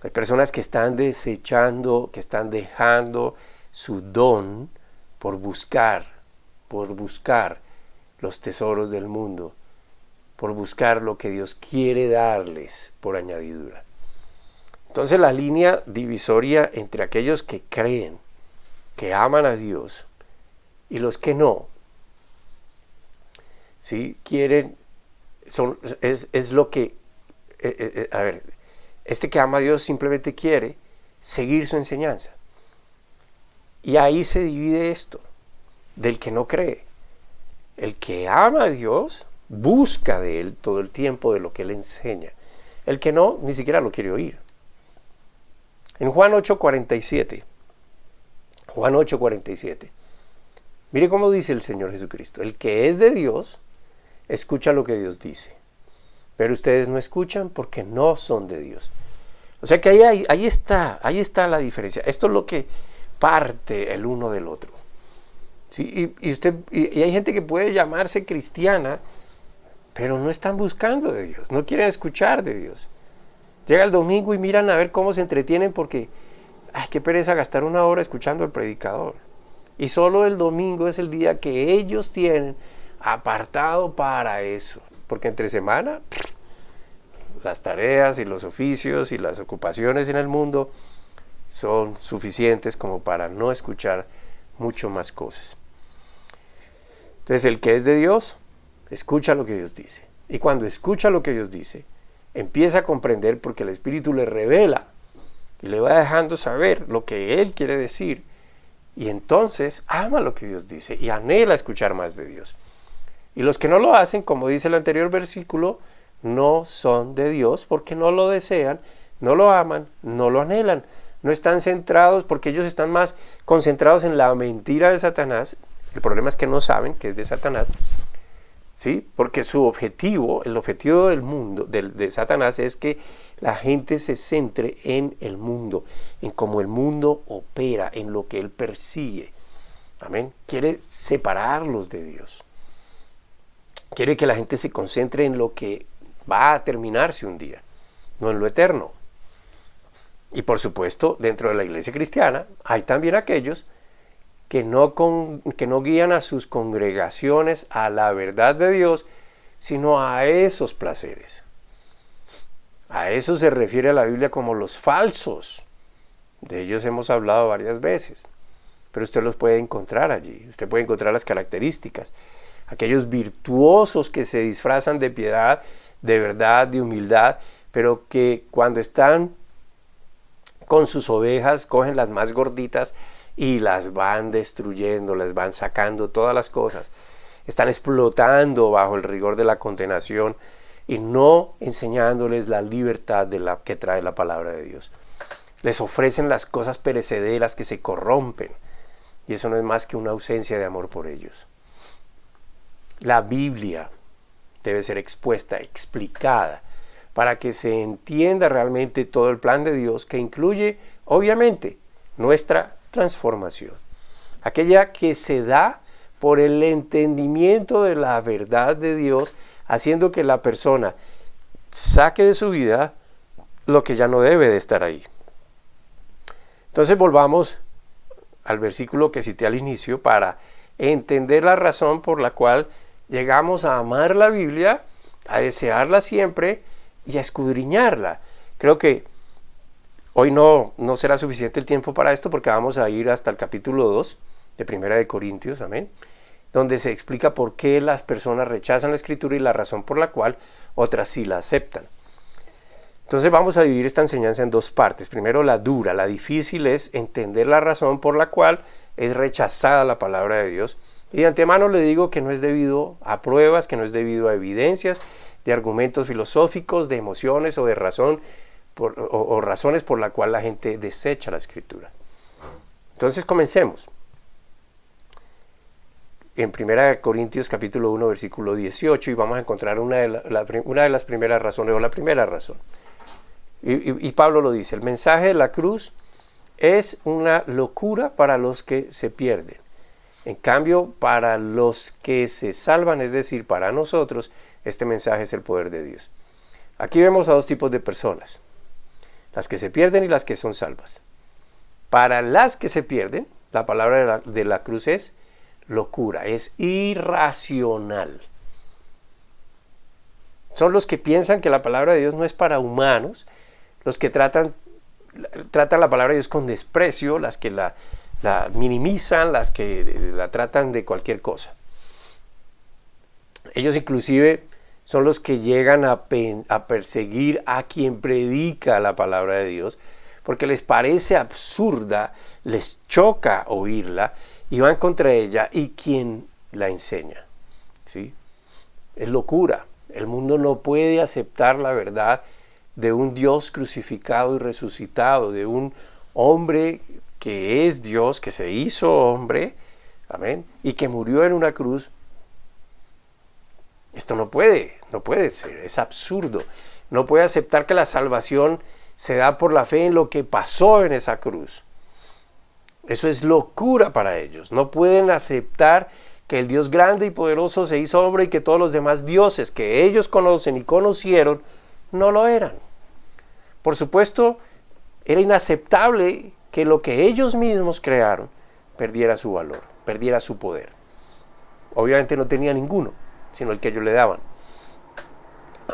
Hay personas que están desechando, que están dejando su don por buscar los tesoros del mundo, por buscar lo que Dios quiere darles por añadidura. Entonces la línea divisoria entre aquellos que creen, que aman a Dios, y los que no, ¿sí? Quieren, es lo que este que ama a Dios simplemente quiere seguir su enseñanza. Y ahí se divide esto, del que no cree. El que ama a Dios busca de Él todo el tiempo de lo que Él enseña. El que no, ni siquiera lo quiere oír. En Juan 8:47, mire cómo dice el Señor Jesucristo: el que es de Dios, escucha lo que Dios dice, pero ustedes no escuchan porque no son de Dios. O sea que ahí está la diferencia. Esto es lo que parte el uno del otro. ¿Sí? Y hay gente que puede llamarse cristiana, pero no están buscando de Dios, no quieren escuchar de Dios. Llega el domingo y miran a ver cómo se entretienen porque, ay, qué pereza gastar una hora escuchando al predicador. Y solo el domingo es el día que ellos tienen apartado para eso. Porque entre semana, las tareas y los oficios y las ocupaciones en el mundo son suficientes como para no escuchar mucho más cosas. Entonces, el que es de Dios, escucha lo que Dios dice. Y cuando escucha lo que Dios dice, empieza a comprender porque el Espíritu le revela y le va dejando saber lo que Él quiere decir. Y entonces ama lo que Dios dice y anhela escuchar más de Dios. Y los que no lo hacen, como dice el anterior versículo, no son de Dios porque no lo desean, no lo aman, no lo anhelan. No están centrados porque ellos están más concentrados en la mentira de Satanás. El problema es que no saben que es de Satanás, ¿sí? Porque su objetivo, el objetivo del mundo, de Satanás, es que la gente se centre en el mundo, en cómo el mundo opera, en lo que él persigue. Amén. Quiere separarlos de Dios. Quiere que la gente se concentre en lo que va a terminarse un día, no en lo eterno. Y por supuesto, dentro de la iglesia cristiana hay también aquellos que no guían a sus congregaciones a la verdad de Dios, sino a esos placeres. A eso se refiere a la Biblia como los falsos. De ellos hemos hablado varias veces, pero usted los puede encontrar allí. Usted puede encontrar las características. Aquellos virtuosos que se disfrazan de piedad, de verdad, de humildad, pero que cuando están con sus ovejas cogen las más gorditas y las van destruyendo, les van sacando todas las cosas. Están explotando bajo el rigor de la condenación y no enseñándoles la libertad que trae la palabra de Dios. Les ofrecen las cosas perecederas que se corrompen y eso no es más que una ausencia de amor por ellos. La Biblia debe ser expuesta, explicada, para que se entienda realmente todo el plan de Dios, que incluye, obviamente, nuestra transformación. Aquella que se da por el entendimiento de la verdad de Dios, haciendo que la persona saque de su vida lo que ya no debe de estar ahí. Entonces volvamos al versículo que cité al inicio para entender la razón por la cual llegamos a amar la Biblia, a desearla siempre y a escudriñarla. Creo que hoy no será suficiente el tiempo para esto porque vamos a ir hasta el capítulo 2 de Primera de Corintios, amén, donde se explica por qué las personas rechazan la Escritura y la razón por la cual otras sí la aceptan. Entonces vamos a dividir esta enseñanza en dos partes. Primero la dura, la difícil es entender la razón por la cual es rechazada la palabra de Dios. Y de antemano le digo que no es debido a pruebas, que no es debido a evidencias, de argumentos filosóficos, de emociones o de razón o razones por la cual la gente desecha la Escritura. Entonces comencemos. En 1 Corintios capítulo 1 versículo 18 y vamos a encontrar una de las primeras razones o la primera razón. Y Pablo lo dice: el mensaje de la cruz es una locura para los que se pierden. En cambio, para los que se salvan, es decir, para nosotros, este mensaje es el poder de Dios. Aquí vemos a dos tipos de personas: las que se pierden y las que son salvas. Para las que se pierden, la palabra de la cruz es locura, es irracional. Son los que piensan que la palabra de Dios no es para humanos, los que tratan la palabra de Dios con desprecio, las que la minimizan, las que la tratan de cualquier cosa. Ellos inclusive son los que llegan a perseguir a quien predica la palabra de Dios, porque les parece absurda, les choca oírla y van contra ella y quien la enseña. ¿Sí? Es locura. El mundo no puede aceptar la verdad de un Dios crucificado y resucitado, de un hombre que es Dios, que se hizo hombre, amén, y que murió en una cruz. Esto no puede ser, es absurdo. No puede aceptar que la salvación se da por la fe en lo que pasó en esa cruz. Eso es locura para ellos. No pueden aceptar que el Dios grande y poderoso se hizo hombre y que todos los demás dioses que ellos conocen y conocieron no lo eran. Por supuesto, era inaceptable que lo que ellos mismos crearon perdiera su valor, perdiera su poder. Obviamente no tenía ninguno, sino el que ellos le daban.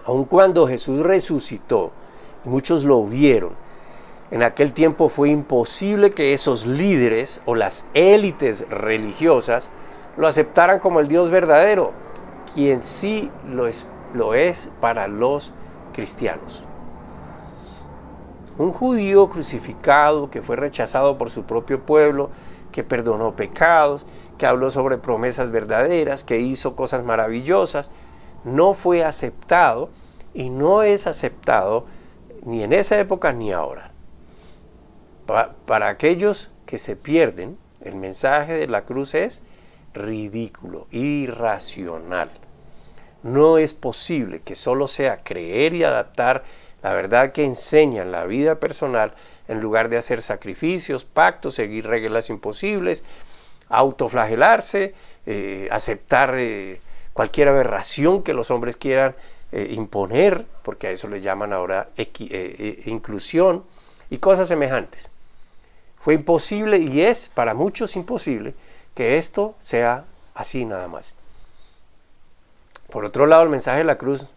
Aun cuando Jesús resucitó y muchos lo vieron, en aquel tiempo fue imposible que esos líderes o las élites religiosas lo aceptaran como el Dios verdadero, quien sí lo es para los cristianos. Un judío crucificado que fue rechazado por su propio pueblo, que perdonó pecados, que habló sobre promesas verdaderas, que hizo cosas maravillosas, no fue aceptado y no es aceptado ni en esa época ni ahora. Para aquellos que se pierden, el mensaje de la cruz es ridículo, irracional. No es posible que solo sea creer y adaptar la verdad que enseña en la vida personal en lugar de hacer sacrificios, pactos, seguir reglas imposibles, autoflagelarse, aceptar cualquier aberración que los hombres quieran imponer, porque a eso le llaman ahora inclusión y cosas semejantes. Fue imposible y es para muchos imposible que esto sea así nada más. Por otro lado, el mensaje de la cruz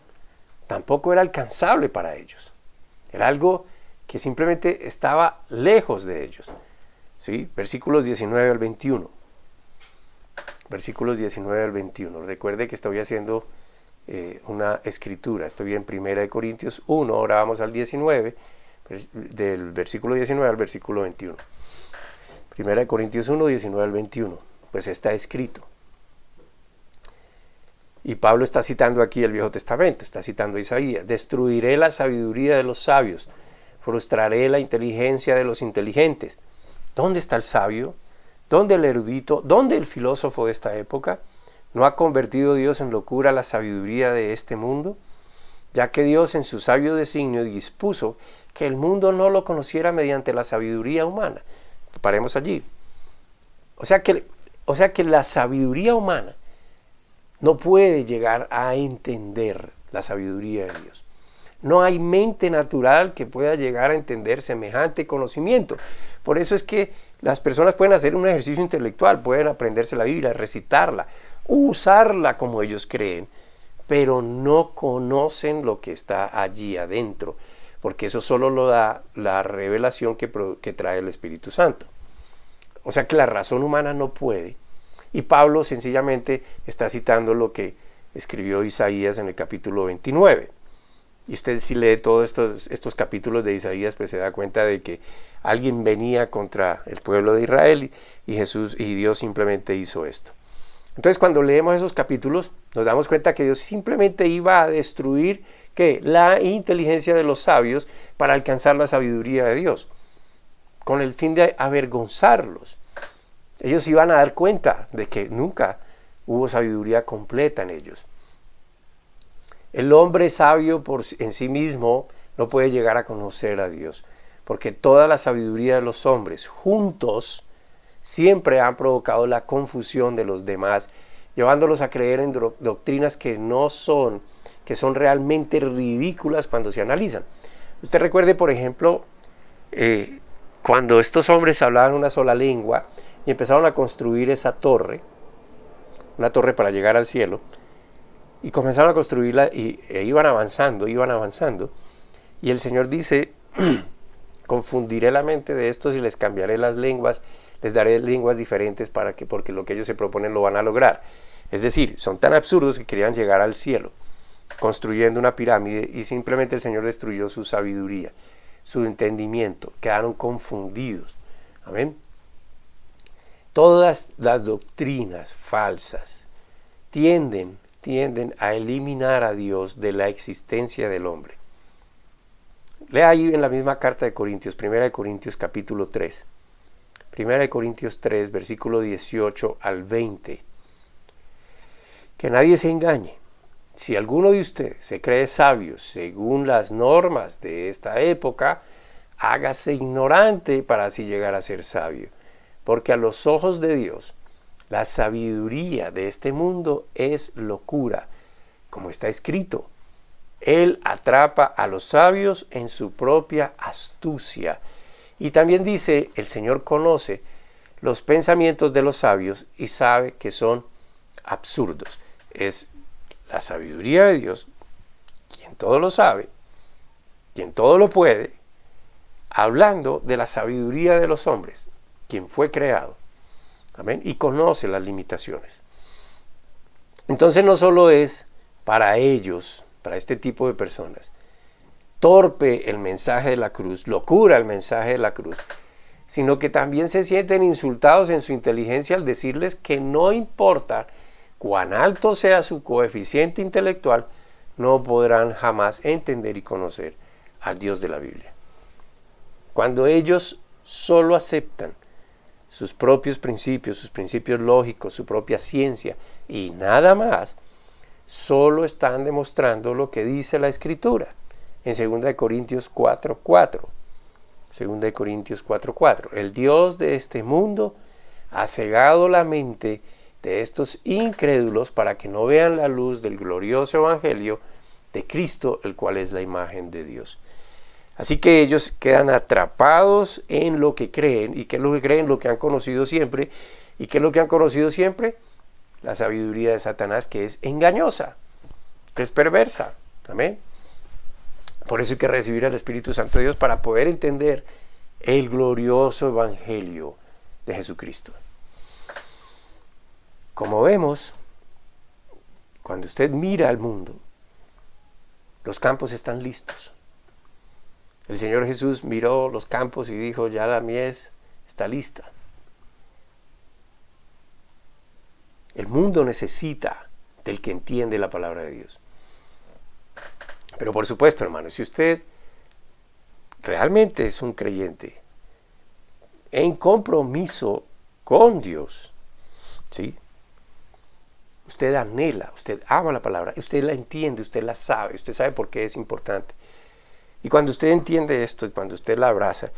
tampoco era alcanzable para ellos. Era algo que simplemente estaba lejos de ellos. ¿Sí? Versículos 19 al 21. Versículos 19 al 21. Recuerde que estoy haciendo una escritura. Estoy en 1 Corintios 1, ahora vamos al 19, del versículo 19 al versículo 21. 1 Corintios 1, 19 al 21. Pues está escrito. Y Pablo está citando aquí el Viejo Testamento, está citando a Isaías. Destruiré la sabiduría de los sabios, frustraré la inteligencia de los inteligentes. ¿Dónde está el sabio? ¿Dónde el erudito? ¿Dónde el filósofo de esta época? ¿No ha convertido Dios en locura la sabiduría de este mundo? Ya que Dios en su sabio designio dispuso que el mundo no lo conociera mediante la sabiduría humana. Paremos allí. O sea que la sabiduría humana no puede llegar a entender la sabiduría de Dios. No hay mente natural que pueda llegar a entender semejante conocimiento. Por eso es que las personas pueden hacer un ejercicio intelectual, pueden aprenderse la Biblia, recitarla, usarla como ellos creen, pero no conocen lo que está allí adentro, porque eso solo lo da la revelación que trae el Espíritu Santo. O sea que la razón humana no puede. Y Pablo sencillamente está citando lo que escribió Isaías en el capítulo 29. Y usted si lee todos estos capítulos de Isaías, pues se da cuenta de que alguien venía contra el pueblo de Israel y Jesús y Dios simplemente hizo esto. Entonces cuando leemos esos capítulos nos damos cuenta que Dios simplemente iba a destruir la inteligencia de los sabios para alcanzar la sabiduría de Dios, con el fin de avergonzarlos. Ellos iban a dar cuenta de que nunca hubo sabiduría completa en ellos. El hombre sabio en sí mismo no puede llegar a conocer a Dios, porque toda la sabiduría de los hombres juntos siempre han provocado la confusión de los demás, llevándolos a creer en doctrinas que son realmente ridículas cuando se analizan. Usted recuerde, por ejemplo, cuando estos hombres hablaban una sola lengua y empezaron a construir esa torre, una torre para llegar al cielo, y comenzaron a construirla e iban avanzando, y el Señor dice, confundiré la mente de estos y les cambiaré las lenguas, les daré lenguas diferentes porque lo que ellos se proponen lo van a lograr. Es decir, son tan absurdos que querían llegar al cielo. construyendo una pirámide y simplemente el Señor destruyó su sabiduría, su entendimiento, quedaron confundidos. Amén. Todas las doctrinas falsas tienden a eliminar a Dios de la existencia del hombre. Lea ahí en la misma carta de Corintios, 1 Corintios capítulo 3. 1 Corintios 3, versículo 18 al 20. Que nadie se engañe. Si alguno de ustedes se cree sabio según las normas de esta época, hágase ignorante para así llegar a ser sabio. Porque a los ojos de Dios, la sabiduría de este mundo es locura, como está escrito. Él atrapa a los sabios en su propia astucia. Y también dice, el Señor conoce los pensamientos de los sabios y sabe que son absurdos. Es la sabiduría de Dios, quien todo lo sabe, quien todo lo puede, hablando de la sabiduría de los hombres, quien fue creado. Amén. Y conoce las limitaciones. Entonces no solo es para ellos, para este tipo de personas, torpe el mensaje de la cruz, locura el mensaje de la cruz, sino que también se sienten insultados en su inteligencia al decirles que no importa cuán alto sea su coeficiente intelectual, no podrán jamás entender y conocer al Dios de la Biblia. Cuando ellos solo aceptan sus propios principios, sus principios lógicos, su propia ciencia y nada más, solo están demostrando lo que dice la Escritura en 2 Corintios 4:4. 2 Corintios 4:4. El Dios de este mundo ha cegado la mente de estos incrédulos para que no vean la luz del glorioso evangelio de Cristo, el cual es la imagen de Dios. Así que ellos quedan atrapados en lo que creen. ¿Y qué es lo que creen? Lo que han conocido siempre. ¿Y qué es lo que han conocido siempre? La sabiduría de Satanás, que es engañosa, que es perversa. Amén. Por eso hay que recibir al Espíritu Santo de Dios para poder entender el glorioso evangelio de Jesucristo. Como vemos, cuando usted mira al mundo, los campos están listos. El Señor Jesús miró los campos y dijo, ya la mies está lista. El mundo necesita del que entiende la palabra de Dios. Pero por supuesto, hermano, si usted realmente es un creyente en compromiso con Dios, ¿sí? Usted anhela, usted ama la palabra, usted la entiende, usted la sabe, usted sabe por qué es importante. Y cuando usted entiende esto y cuando usted la abraza,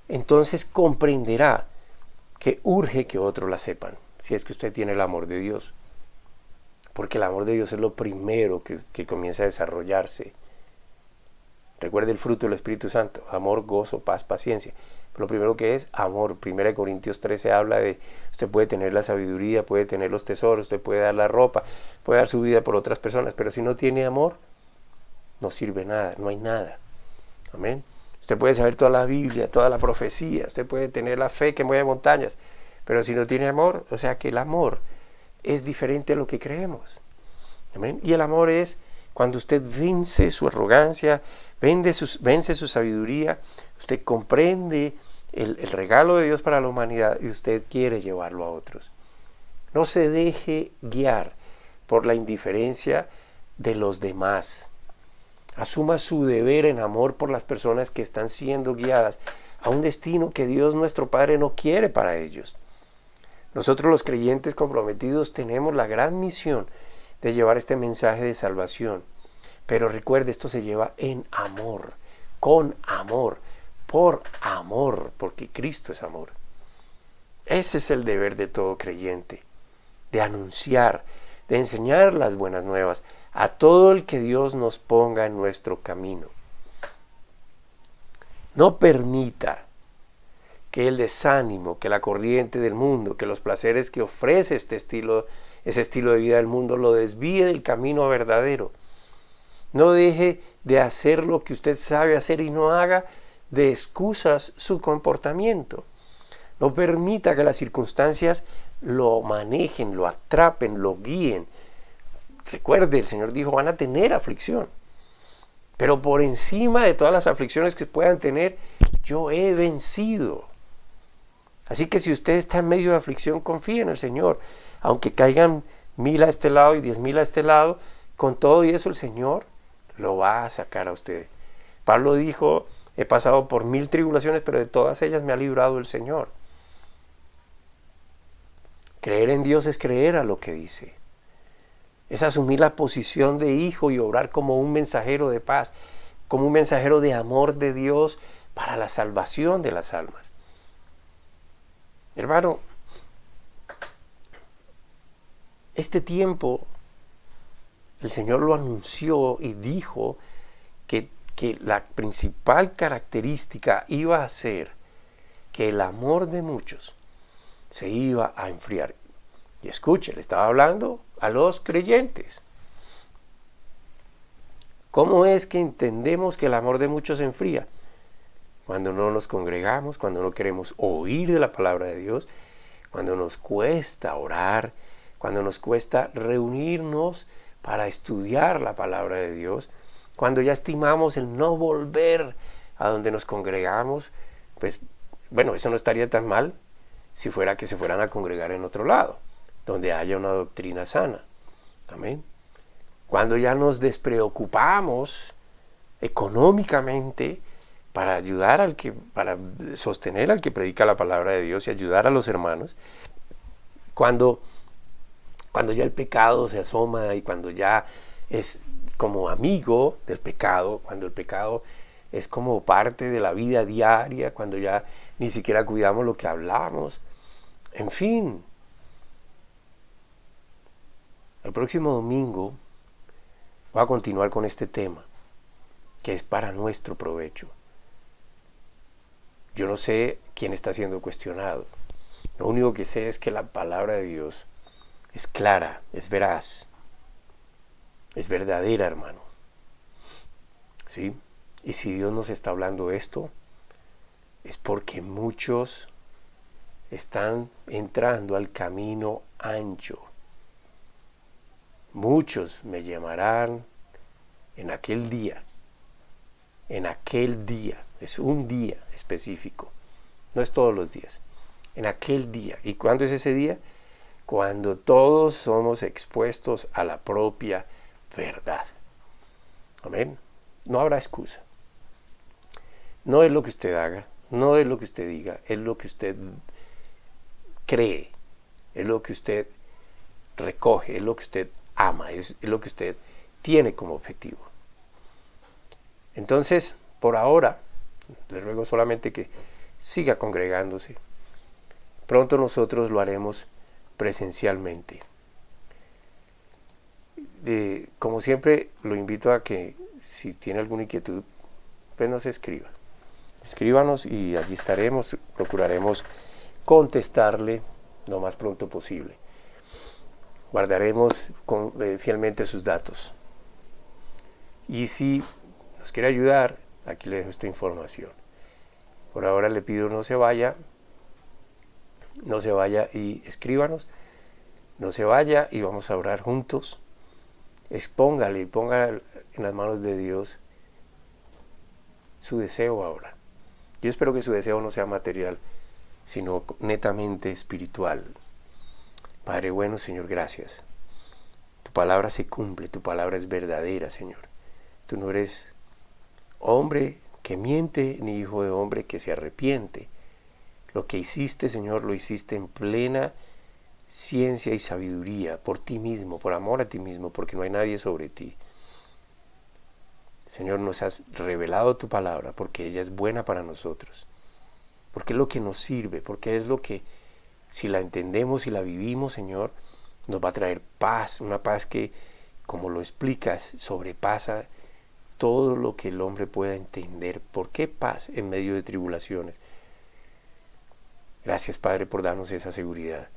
entonces comprenderá que urge que otros la sepan, si es que usted tiene el amor de Dios. Porque el amor de Dios es lo primero que comienza a desarrollarse. Recuerde el fruto del Espíritu Santo, amor, gozo, paz, paciencia. Pero lo primero que es amor. 1 Corintios 13 habla de, usted puede tener la sabiduría, puede tener los tesoros, usted puede dar la ropa, puede dar su vida por otras personas, pero si no tiene amor, no sirve nada, no hay nada. Amén. Usted puede saber toda la Biblia, toda la profecía, usted puede tener la fe que mueve montañas, pero si no tiene amor, o sea que el amor es diferente a lo que creemos. Amén. Y el amor es cuando usted vence su arrogancia, vence su sabiduría, usted comprende el regalo de Dios para la humanidad y usted quiere llevarlo a otros. No se deje guiar por la indiferencia de los demás. Asuma su deber en amor por las personas que están siendo guiadas a un destino que Dios nuestro Padre no quiere para ellos. Nosotros los creyentes comprometidos tenemos la gran misión de llevar este mensaje de salvación. Pero recuerde, esto se lleva en amor, con amor, por amor, porque Cristo es amor. Ese es el deber de todo creyente, de anunciar, de enseñar las buenas nuevas a todo el que Dios nos ponga en nuestro camino. No permita que el desánimo, que la corriente del mundo, que los placeres que ofrece ese estilo de vida del mundo lo desvíe del camino verdadero. No deje de hacer lo que usted sabe hacer y no haga de excusas su comportamiento. No permita que las circunstancias lo manejen, lo atrapen, lo guíen. Recuerde, el Señor dijo, van a tener aflicción. Pero por encima de todas las aflicciones que puedan tener, yo he vencido. Así que si usted está en medio de aflicción, confíe en el Señor. Aunque caigan 1000 a este lado y 10,000 a este lado, con todo y eso el Señor lo va a sacar a usted. Pablo dijo, he pasado por 1000 tribulaciones, pero de todas ellas me ha librado el Señor. Creer en Dios es creer a lo que dice. Es asumir la posición de hijo y obrar como un mensajero de paz, como un mensajero de amor de Dios para la salvación de las almas. Hermano, este tiempo el Señor lo anunció y dijo que la principal característica iba a ser que el amor de muchos se iba a enfriar. Y escuche, le estaba hablando a los creyentes. ¿Cómo es que entendemos que el amor de muchos se enfría? Cuando no nos congregamos, cuando no queremos oír de la palabra de Dios, cuando nos cuesta orar, cuando nos cuesta reunirnos para estudiar la palabra de Dios, cuando ya estimamos el no volver a donde nos congregamos, pues bueno, eso no estaría tan mal si fuera que se fueran a congregar en otro lado, donde haya una doctrina sana. Amén. Cuando ya nos despreocupamos económicamente para ayudar para sostener al que predica la palabra de Dios y ayudar a los hermanos, cuando ya el pecado se asoma y cuando ya es como amigo del pecado, cuando el pecado es como parte de la vida diaria, cuando ya ni siquiera cuidamos lo que hablamos, en fin. El próximo domingo voy a continuar con este tema, que es para nuestro provecho. Yo no sé quién está siendo cuestionado. Lo único que sé es que la palabra de Dios es clara, es veraz, es verdadera, hermano. ¿Sí? Y si Dios nos está hablando esto, es porque muchos están entrando al camino ancho. Muchos me llamarán en aquel día, es un día específico, no es todos los días, en aquel día. ¿Y cuándo es ese día? Cuando todos somos expuestos a la propia verdad. Amén. No habrá excusa. No es lo que usted haga, no es lo que usted diga, es lo que usted cree, es lo que usted recoge, es lo que usted ama, es lo que usted tiene como objetivo. Entonces, por ahora, le ruego solamente que siga congregándose. Pronto nosotros lo haremos presencialmente. Como siempre, lo invito a que si tiene alguna inquietud, pues nos escriba. Escríbanos y allí estaremos, procuraremos contestarle lo más pronto posible. Guardaremos fielmente sus datos. Y si nos quiere ayudar, aquí le dejo esta información. Por ahora le pido no se vaya y escríbanos, no se vaya y vamos a orar juntos. Ponga en las manos de Dios su deseo ahora. Yo espero que su deseo no sea material, sino netamente espiritual. Padre bueno, Señor, gracias. Tu palabra se cumple, tu palabra es verdadera, Señor. Tú no eres hombre que miente, ni hijo de hombre que se arrepiente. Lo que hiciste, Señor, lo hiciste en plena ciencia y sabiduría, por ti mismo, por amor a ti mismo, porque no hay nadie sobre ti. Señor, nos has revelado tu palabra porque ella es buena para nosotros, porque es lo que nos sirve, porque es lo que, si la entendemos y la vivimos, Señor, nos va a traer paz, una paz que, como lo explicas, sobrepasa todo lo que el hombre pueda entender. ¿Por qué paz en medio de tribulaciones? Gracias, Padre, por darnos esa seguridad.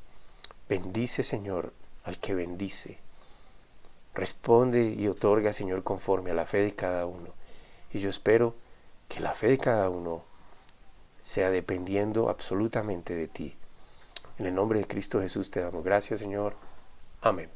Bendice, Señor, al que bendice. Responde y otorga, Señor, conforme a la fe de cada uno. Y yo espero que la fe de cada uno sea dependiendo absolutamente de ti. En el nombre de Cristo Jesús te damos gracias, Señor. Amén.